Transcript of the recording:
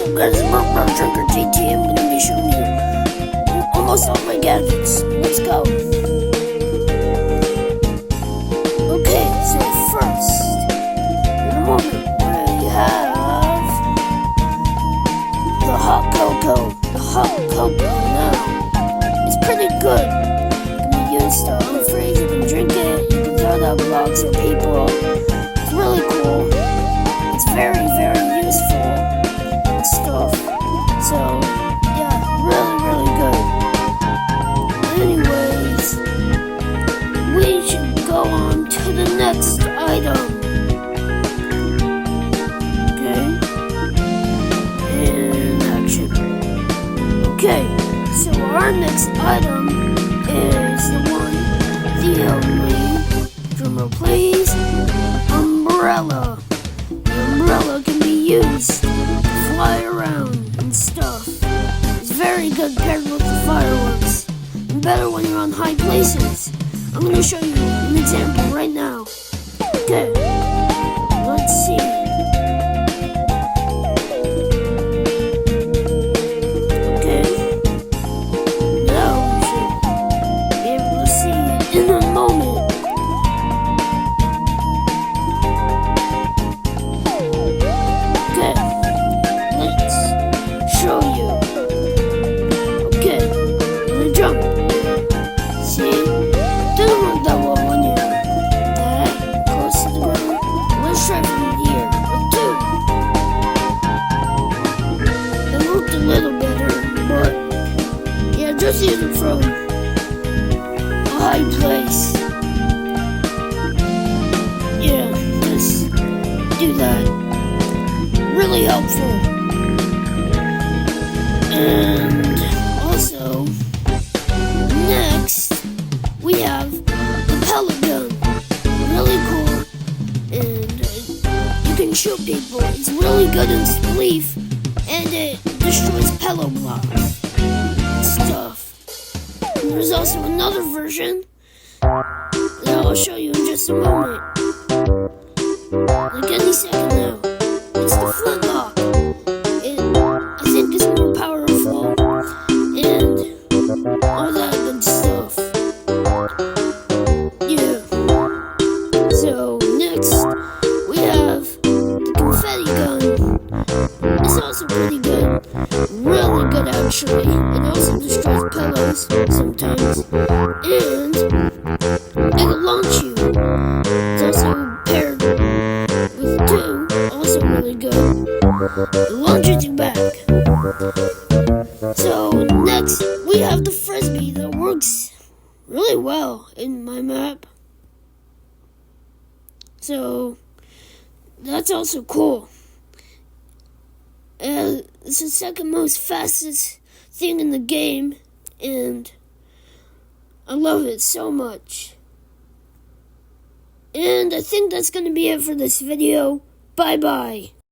So guys, we're Drinker GT. I'm going to be showing you almost all my gadgets. Let's go. Okay, so first, in a moment, we have the hot cocoa. The hot cocoa now, it's pretty good. It can be used to unfreeze, you can drink it, you can throw it out blocks or people. It's really cool. It's very, very useful stuff. So, yeah, really, really good. Anyways, we should go on to the next item. Okay? And action. Okay, so our next item is the one, the only, drumroll please, umbrella. The umbrella can be used to fly around and stuff. It's very good paired with the fireworks, and better when you're on high places. I'm going to show you an example right now. Okay, let's see. Okay, now we should be able to see it in a moment. Okay, let's show you. Okay, I'm gonna jump. See? Doesn't work that well when you're that close to the ground. Let's try from here. It looked a little better, but yeah, just use it from a high place. Yeah, just do that. Really helpful. And also, next we have the pellet gun. Really cool, and you can shoot people. It's really good in sleeve, and it destroys pellet blocks and stuff. And there's also another version that I'll show you in just a moment, like any second now. It's the flintlock. I think it's more powerful and all that good stuff. Yeah. So next we have the confetti gun. It's also pretty good. Really good actually. It also destroys pillows sometimes. And it'll launch you. It's also paired with two. Also really good. It launches you back. So next we have the frisbee that works really well in my map. So that's also cool. It's the second most fastest thing in the game, and I love it so much. And I think that's going to be it for this video. Bye bye.